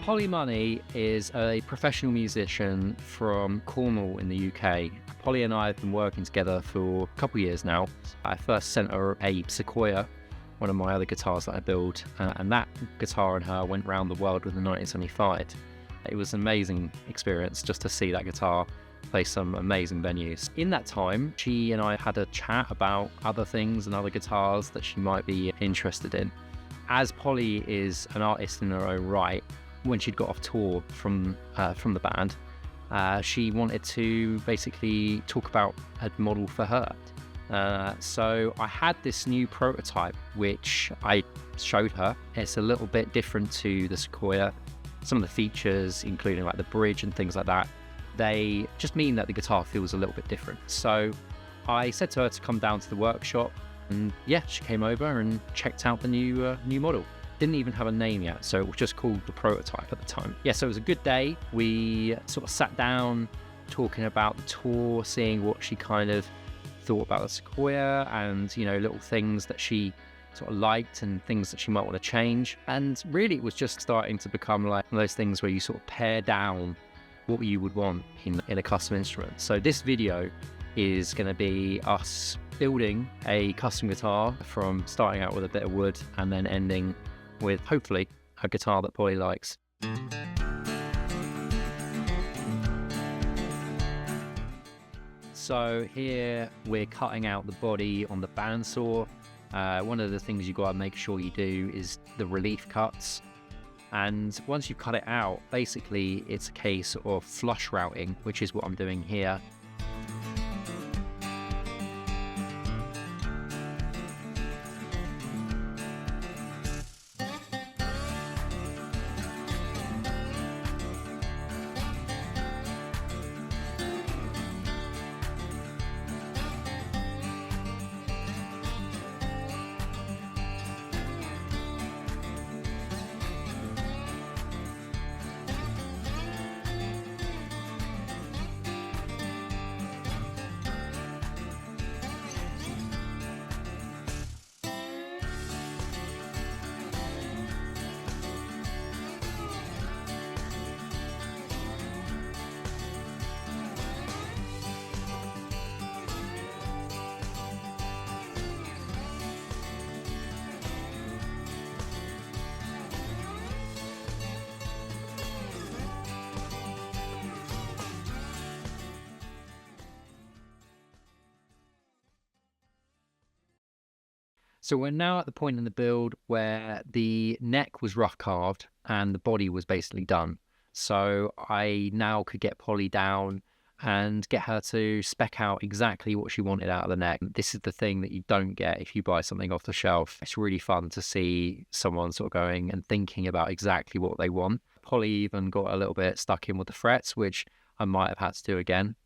Polly Money is a professional musician from Cornwall in the UK. Polly and I have been working together for a couple of years now. I first sent her a Sequoia, one of my other guitars that I build, and that guitar and her went around the world with the 1975. It was an amazing experience just to see that guitar play some amazing venues. In that time, she and I had a chat about other things and other guitars that she might be interested in. As Polly is an artist in her own right, when she'd got off tour from the band, she wanted to basically talk about a model for her. So I had this new prototype which I showed her. It's a little bit different to the Sequoia. Some of the features, including like the bridge and things like that, they just mean that the guitar feels a little bit different. So I said to her to come down to the workshop, and yeah, she came over and checked out the new model. Didn't even have a name yet, so it was just called the prototype at the time. Yeah, so it was a good day. We sort of sat down talking about the tour, seeing what she kind of thought about the Sequoia, and little things that she sort of liked and things that she might want to change. And really it was just starting to become like one of those things where you sort of pare down what you would want in a custom instrument. So this video is going to be us building a custom guitar, from starting out with a bit of wood and then ending with hopefully a guitar that Polly likes. So here we're cutting out the body on the bandsaw. One of the things you've got to make sure you do is the relief cuts. And once you've cut it out, basically it's a case of flush routing, which is what I'm doing here. So we're now at the point in the build where the neck was rough carved and the body was basically done. So I now could get Polly down and get her to spec out exactly what she wanted out of the neck. This is the thing that you don't get if you buy something off the shelf. It's really fun to see someone sort of going and thinking about exactly what they want. Polly even got a little bit stuck in with the frets, which I might have had to do again.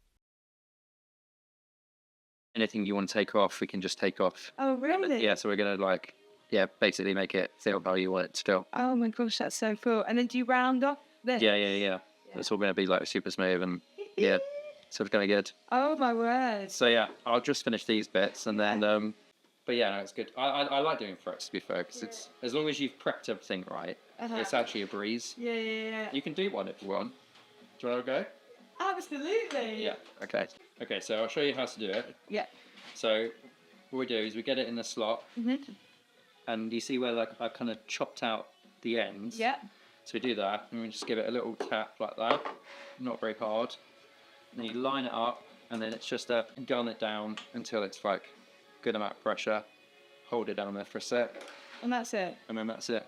Anything you want to take off, we can just take off. Oh, really? Yeah, so we're going to basically make it feel how you want it to feel. Oh my gosh, that's so cool. And then do you round off this? Yeah. It's all going to be like super smooth and yeah, so it's going to be good. Oh my word. So yeah, I'll just finish these bits and then, but yeah, no, it's good. I like doing frets, to be fair, because it's, as long as you've prepped everything right, it's actually a breeze. Yeah. You can do one if you want. Do you want to go? Absolutely. Yeah, okay. Okay, so I'll show you how to do it. Yeah. So what we do is we get it in the slot, and you see where like I've kind of chopped out the ends. Yeah. So we do that, and we just give it a little tap like that, not very hard. And then you line it up, and then it's just a gun it down until it's like good amount of pressure. Hold it down there for a sec. And that's it? And then that's it.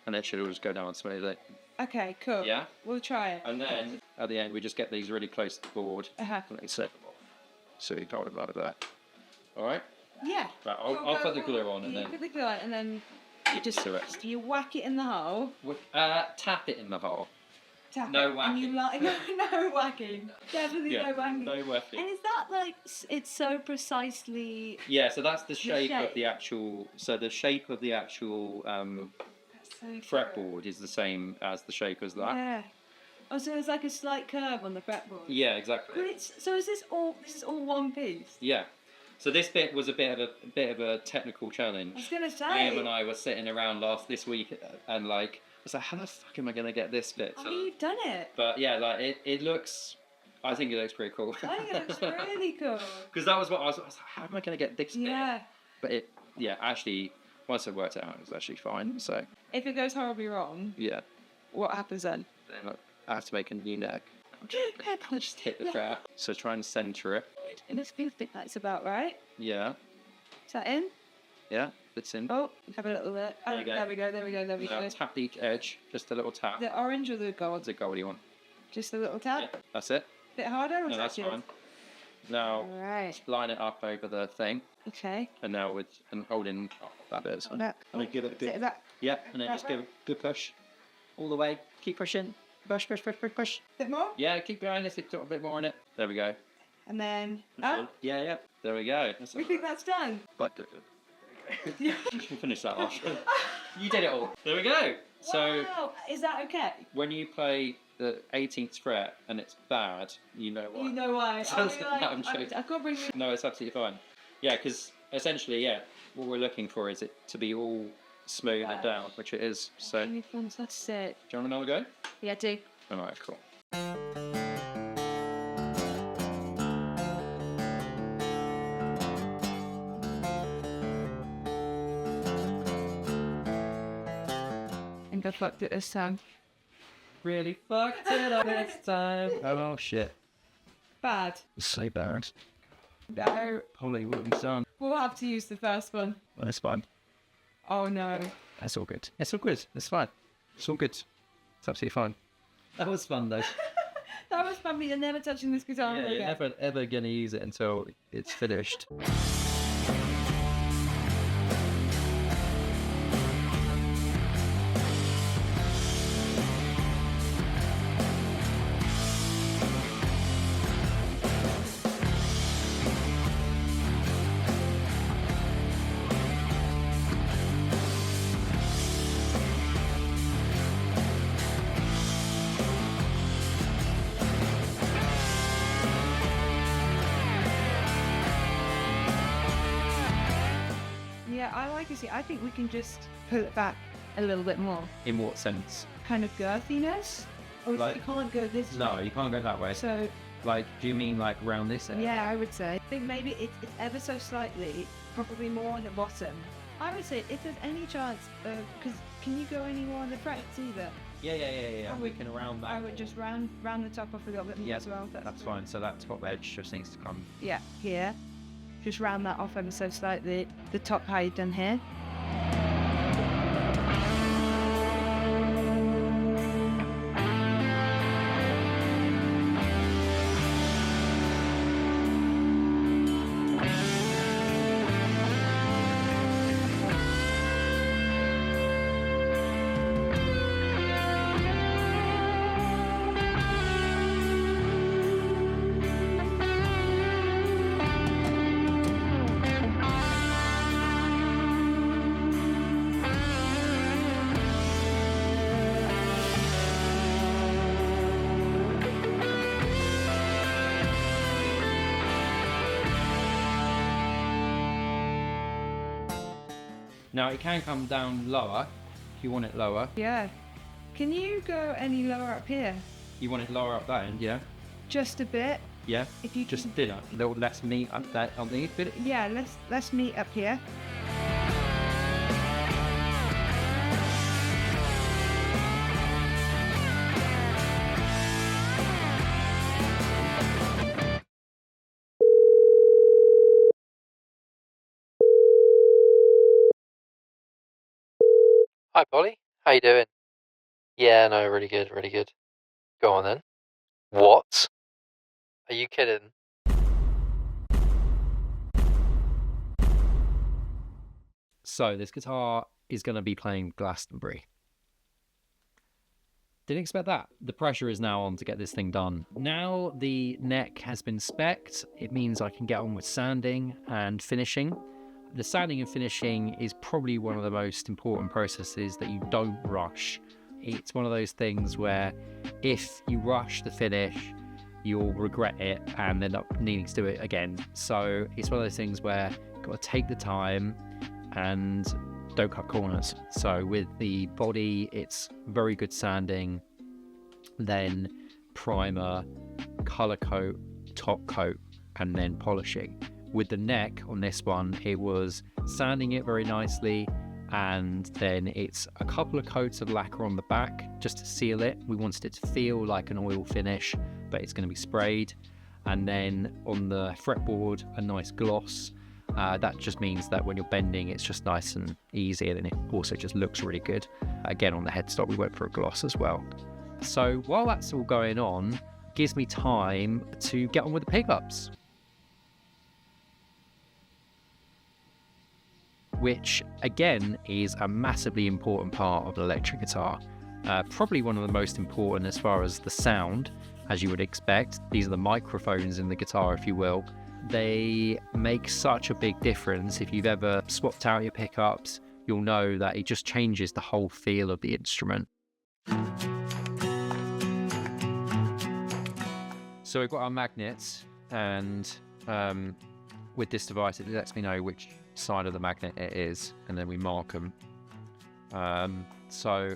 And it should always go down smoothly. Okay, cool. Yeah? We'll try it. And then at the end, we just get these really close to the board. Like so. So you hold it like that. Alright? Yeah. Right, I'll put the glue on and then... Put the glue on and then you just... the rest. Do you whack it in the hole? Tap it in the hole. Tap no it. whacking. And you like... No whacking. Definitely no whacking. No whacking. And is that like... It's so precisely... Yeah, so that's the shape of the actual... So the shape of the actual fretboard is the same as the shape as that. Yeah. Oh, so there's like a slight curve on the fretboard. Yeah, exactly. But it's, so is this all? This is all one piece. Yeah. So this bit was a bit of a technical challenge. I was gonna say. Liam and I were sitting around this week and like I was like, how the fuck am I gonna get this bit? Oh, you've done it. But yeah, like it looks. I think it looks pretty cool. I think it looks really cool. Because that was what I was like, how am I gonna get this Yeah. bit? But actually, once I worked it out, it was actually fine. So If it goes horribly wrong, yeah, what happens then? then I have to make a new neck. Just hit the trap. So try and centre it. It looks good. That's about right. Yeah, Is that in? yeah, it's in. Oh, have a little look. Oh, There you go. There we go. Tap each edge, just a little tap. The orange or the gold? What's a goldy one? Just a little tap? Yeah, that's it. Bit harder or No, is that that's good? fine. Now, Alright. line it up over the thing, Okay. and now and holding that bit. So That. give it a Is it bit. that? Yeah, and then just give it a good push all the way. Keep pushing. Push. Bit more? Yeah, keep behind this. It's got a bit more in it. There we go. And then. Oh, Yeah. There we go. we think that's done. But you finish that off. You did it all. There we go. So Wow. Is that okay? when you play the 18th fret and it's bad, you know why. You know why? I'm joking. I can't bring. No, it's absolutely fine. Yeah, because essentially, what we're looking for is it to be all smooth and down, which it is. So, do Fantastic. you want another go? Yeah, do. All right, cool. I think I fucked it this time. Really fucked it up this time. Oh shit. Bad. So bad. No. Holy what we've done. We'll have to use the first one. Well, that's fine. Oh no. That's all good. It's all good. It's fine. It's all good. It's absolutely fine. That was fun though. That was fun, but you're never touching this guitar Yeah, again. you're never ever gonna use it until it's finished. Yeah, I like it. See, I think we can just pull it back a little bit more. In what sense? Kind of girthiness. Or Like- you can't go this way. No, you can't go that way. So, Like, do you mean like round this area? yeah, I would say. I think maybe it's ever so slightly, probably more on the bottom. I would say if there's any chance, because can you go any more on the frets either? Yeah. I We would- can round I that. would just round the top off a little bit more Yeah, as well. that's fine. So that top edge just needs to come. Yeah, here. Just round that off ever so slightly. The top height done here. Now it can come down lower if you want it lower. Yeah. Can you go any lower up here? You want it lower up that end, yeah? Just a bit. Yeah. If you Just can- thinner, a little less meat up that underneath bit. Yeah, let's meet up here. Hi, Polly. How you doing? Yeah, no, really good, really good. Go on then. What? Are you kidding? So this guitar is going to be playing Glastonbury. Didn't expect that. The pressure is now on to get this thing done. Now the neck has been spec'd. It means I can get on with sanding and finishing. The sanding and finishing is probably one of the most important processes that you don't rush. It's one of those things where if you rush the finish, you'll regret it and end up needing to do it again. So it's one of those things where you've got to take the time and don't cut corners. So with the body, it's very good sanding, then primer, color coat, top coat, and then polishing. With the neck on this one, it was sanding it very nicely, and then it's a couple of coats of lacquer on the back just to seal it. We wanted it to feel like an oil finish, but it's going to be sprayed. And then on the fretboard, a nice gloss. That just means that when you're bending, it's just nice and easy, and then it also just looks really good. Again, on the headstock, we went for a gloss as well. So while that's all going on, it gives me time to get on with the pickups, which again is a massively important part of an electric guitar. Probably one of the most important as far as the sound, as you would expect. These are the microphones in the guitar, if you will. They make such a big difference. If you've ever swapped out your pickups, you'll know that it just changes the whole feel of the instrument. So we've got our magnets, and with this device, it lets me know which side of the magnet it is, and then we mark them. So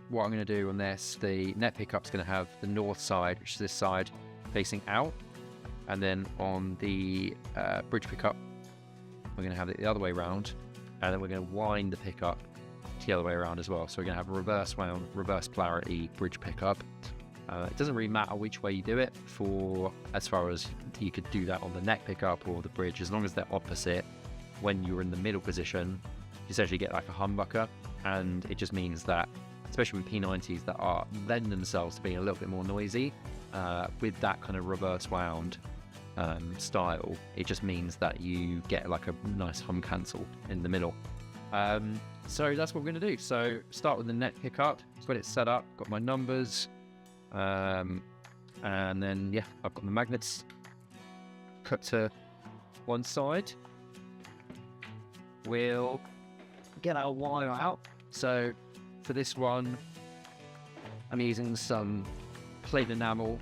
what I'm going to do on this, the neck pickup's going to have the north side, which is this side, facing out, and then on the bridge pickup, we're going to have it the other way around, and then we're going to wind the pickup the other way around as well. So we're going to have a reverse wound, reverse polarity bridge pickup. It doesn't really matter which way you do it, for as far as you could do that on the neck pickup or the bridge, as long as they're opposite. When you're in the middle position, you essentially get like a humbucker, and it just means that, especially with P90s that are lend themselves to being a little bit more noisy, with that kind of reverse wound style, it just means that you get like a nice hum cancel in the middle. So that's what we're going to do. So start with the neck pickup, got it set up, got my numbers, and then yeah, I've got the magnets put to one side. We'll get our wire out. So for this one, I'm using some plain enamel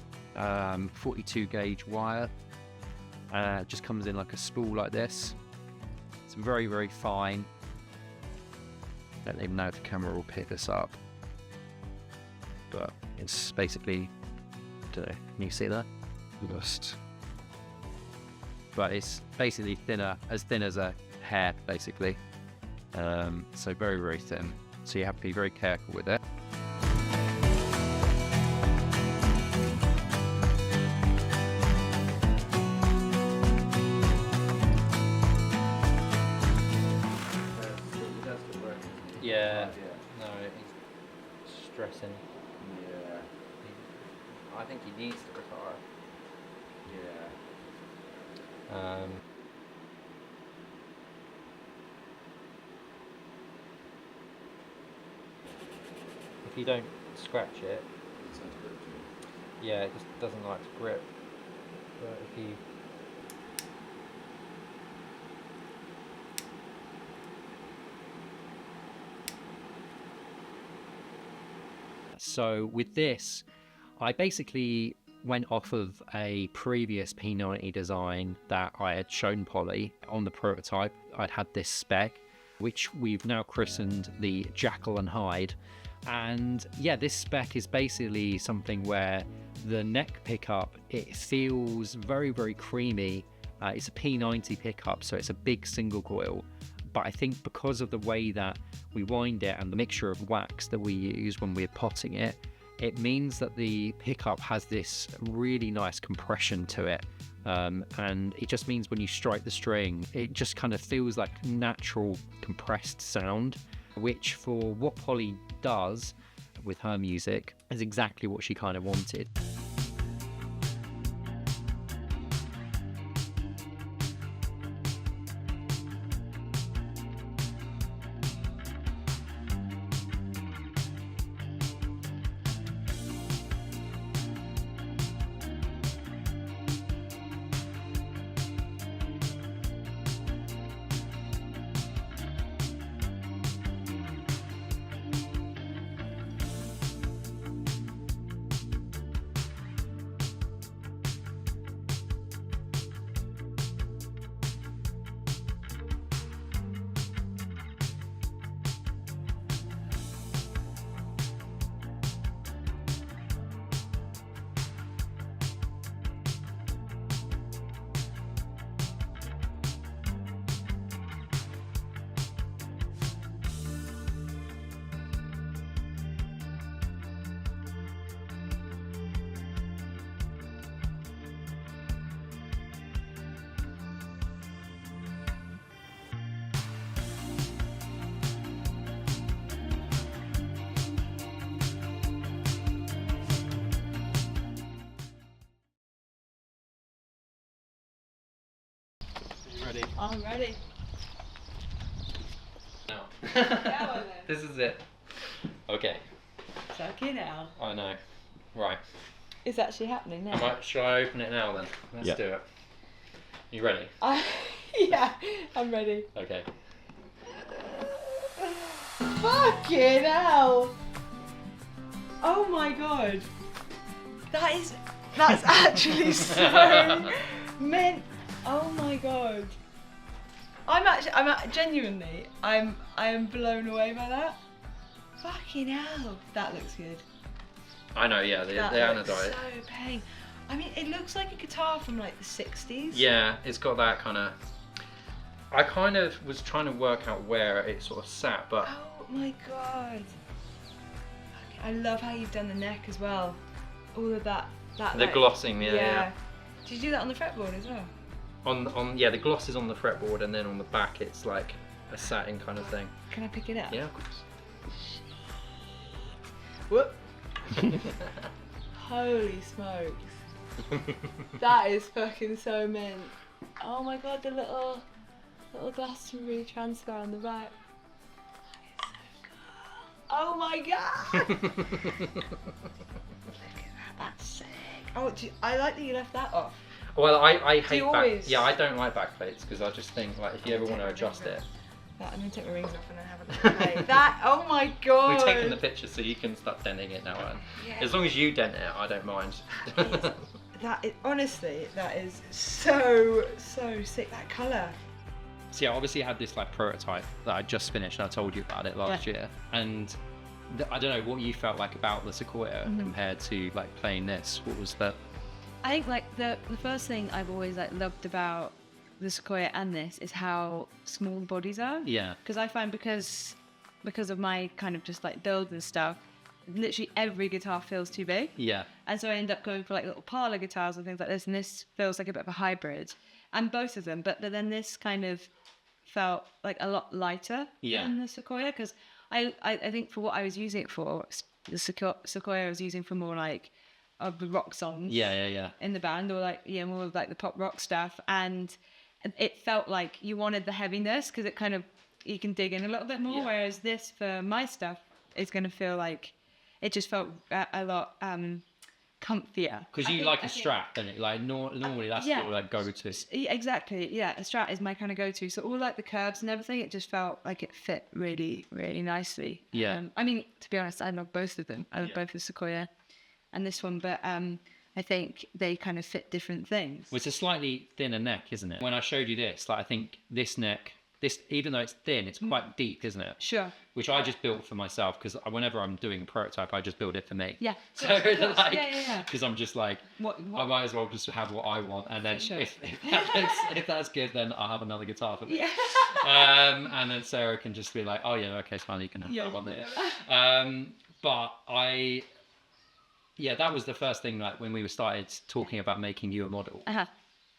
42 gauge wire. It just comes in like a spool like this. It's very, very fine. I don't even know if the camera will pick this up, but it's basically, I don't know, can you see that? Just, but it's basically thinner, as thin as a hair, basically. So very, very thin. So you have to be very careful with it. Yeah, no, he's stressing. Yeah. I think he needs to retire. Yeah. If you don't scratch it, It's not good to yeah, it just doesn't like to grip. But if you So with this, I basically went off of a previous P90 design that I had shown Polly on the prototype. I'd had this spec, which we've now christened the Jackal and Hyde. And yeah, this spec is basically something where the neck pickup, it feels very, very creamy. It's a P90 pickup, so it's a big single coil. But I think because of the way that we wind it and the mixture of wax that we use when we're potting it, it means that the pickup has this really nice compression to it. And it just means when you strike the string, it just kind of feels like natural compressed sound, which for what Polly does with her music is exactly what she kind of wanted. Ready? I'm ready. Now. Go on then. This is it. Okay. Suck it out. I know. Right. It's actually happening now. Shall I open it now then? Let's Yeah. do it. You ready? Yeah, I'm ready. Okay. Fucking hell! Oh my god. That's actually so mint. Oh my god. I am blown away by that. Fucking hell. That looks good. I know, yeah, they That looks anodized. so paying. I mean, it looks like a guitar from like the 60s. Yeah, it's got that kind of. I kind of was trying to work out where it sort of sat, but Oh my god. I love how you've done the neck as well. All of that. the glossing, yeah. Did you do that on the fretboard as well? On the gloss is on the fretboard, and then on the back it's like a satin kind of thing. Can I pick it up? Yeah, of course. Whoop. Holy smokes. That is fucking so mint. Oh my god, the little Glastonbury transfer on the back. That is so cool. Oh my god! Look at that, that's sick. Oh, I like that you left that off. Well, I hate you back. always- Yeah, I don't like back plates because I just think like if you ever want to adjust it. That, I'm gonna take my rings off and then have a look. Hey, that, oh my god! We're taking the picture so you can start denting it now, and Yeah. as long as you dent it, I don't mind. Honestly, that is so sick. That colour. So yeah, obviously I had this like prototype that I just finished, and I told you about it last year. And I don't know what you felt like about the Sequoia compared to like playing this. What was that? I think like the first thing I've always like loved about the Sequoia and this is how small the bodies are. Yeah. Because I find because of my kind of just like build and stuff, literally every guitar feels too big. Yeah. And so I end up going for like little parlor guitars and things like this, and this feels like a bit of a hybrid. And both of them, but then this kind of felt like a lot lighter than the Sequoia, because I think for what I was using it for, the Sequoia I was using for more like of the rock songs. Yeah. In the band, or like more of like the pop rock stuff, and it felt like you wanted the heaviness because it kind of you can dig in a little bit more. Yeah. Whereas this for my stuff is going to feel like it just felt a lot comfier. Because you like a Strat, don't you? Like normally that's yeah. what like go to. Exactly, yeah. A Strat is my kind of go-to. So all like the curves and everything, it just felt like it fit really, really nicely. Yeah. I mean, to be honest, I love both of them. I love both the Sequoia and this one, but I think they kind of fit different things. Well, it's a slightly thinner neck, isn't it? When I showed you this, like I think this neck, even though it's thin, it's quite deep, isn't it? Sure. Which I just built for myself because whenever I'm doing a prototype, I just build it for me. Yeah. So Of course. like, Yeah. because I'm just like, What? I might as well just have what I want, and then Sure. if that's good, then I'll have another guitar for me. Yeah. And then Sarah can just be like, oh yeah, okay, it's fine, you can have that one there. But that was the first thing. Like when we started talking about making you a model,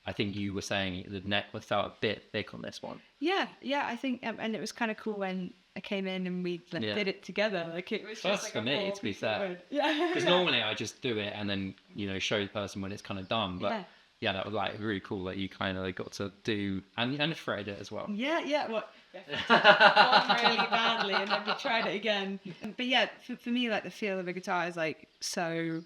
I think you were saying the neck felt a bit thick on this one. Yeah. I think, and it was kind of cool when I came in and we did it together. Like it was First just for like me, to be fair. Yeah. Because normally I just do it and then show the person when it's kind of done. But Yeah. that was like really cool that you kind of got to do and thread it as well. Yeah. What? Gone really badly, and then we tried it again. But yeah, for me, like the feel of a guitar is like so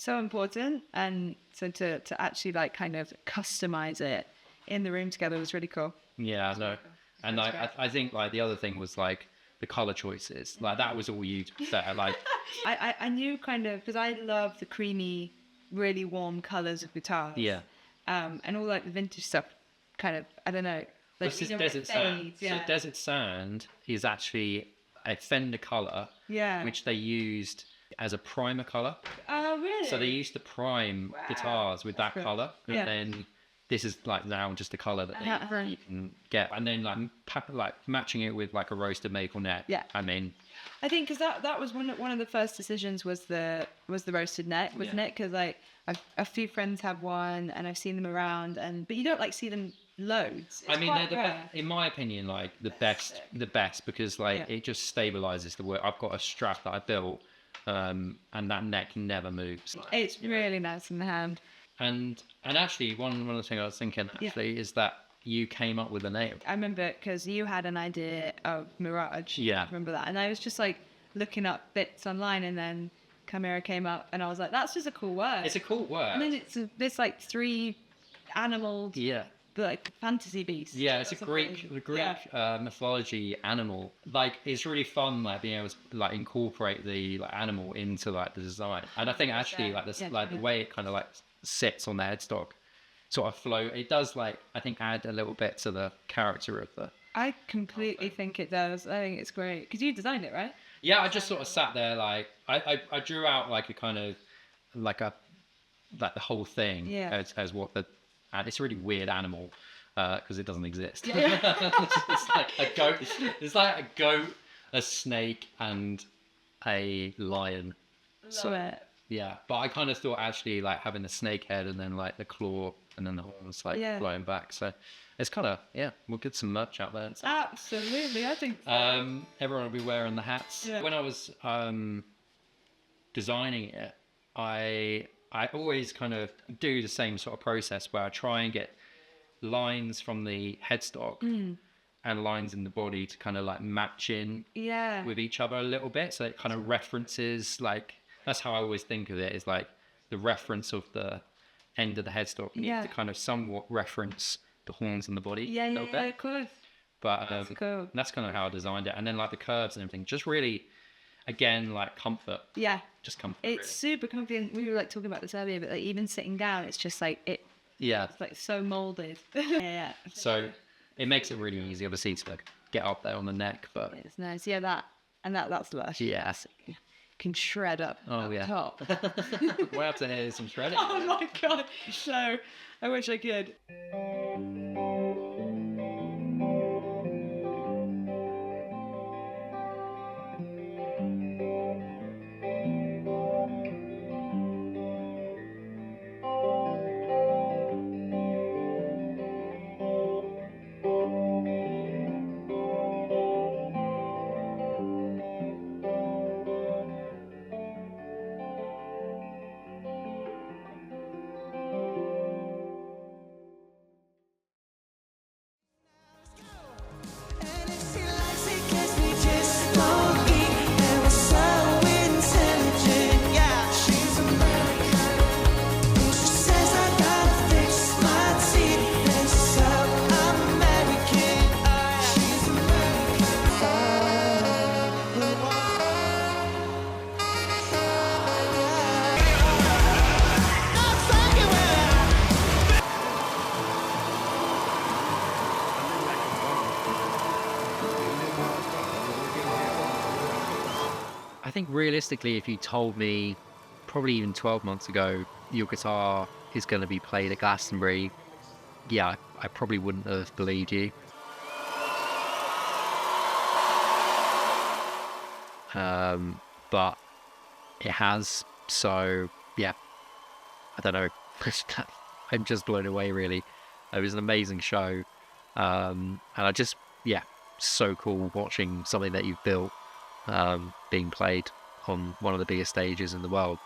important, and so to actually like kind of customize it in the room together was really cool. Yeah, no, and I think like the other thing was like the color choices. Like that was all you said. Like I knew kind of because I love the creamy, really warm colors of guitars. Yeah. And all like the vintage stuff, kind of I don't know. Like, this is Desert Sand. So Desert Sand is actually a Fender color, which they used as a primer color. Oh, really? So they used to prime guitars with that color, and then this is like now just a color that you can get, and then like matching it with like a roasted maple neck. Yeah. I mean, I think because that was one of the first decisions was the roasted neck, wasn't it? Because like a few friends have one, and I've seen them around, but you don't like see them loads. I mean, they're in my opinion, like the best because like it just stabilizes the work. I've got a Strat that I built, and that neck never moves. It's really nice in the hand. And actually, one of the things I was thinking is that you came up with the name. I remember because you had an idea of Mirage. Yeah. I remember that. And I was just like looking up bits online, and then Chimera came up, and I was like, that's just a cool word. It's a cool word. And then it's this like 3 animal, Yeah. like fantasy beast. Yeah, it's That's a Greek mythology animal. Like, it's really fun, like being able to like incorporate the like animal into like the design. And I think actually like this, Yeah. like the way it kind of like sits on the headstock, sort of float. It does like I think add a little bit to the character of the. I completely think it does. I think it's great because you designed it, right? Yeah, I just sort of sat there like I drew out like a kind of like a like the whole thing as what the and it's a really weird animal because it doesn't exist. It's like a goat. It's like a goat, a snake, and a lion. Love it. Yeah, but I kind of thought actually like having the snake head and then like the claw and then the horns like flowing back. So it's kind of we'll get some merch out there. Absolutely, I think so. Everyone will be wearing the hats. Yeah. When I was designing it, I always kind of do the same sort of process where I try and get lines from the headstock and lines in the body to kind of like match in with each other a little bit. So it kind of references, like, that's how I always think of it, is like the reference of the end of the headstock needs to kind of somewhat reference the horns and the body a little bit. Of course. But Cool. that's kind of how I designed it. And then like the curves and everything, just really, again, like comfort. Yeah. Just comfort. It's super comfy, and we were like talking about this earlier, but like even sitting down, it's just like it's like so molded. Yeah. So it makes it really easy, obviously, to like get up there on the neck, but It's nice. Yeah, that's lush. yeah. Can shred up top. Way up to here is some shredding. Oh my god. So I wish I could. I think realistically, if you told me probably even 12 months ago your guitar is going to be played at Glastonbury, I probably wouldn't have believed you. But it has, so I don't know. I'm just blown away, really. It was an amazing show, and I just so cool watching something that you've built being played on one of the biggest stages in the world.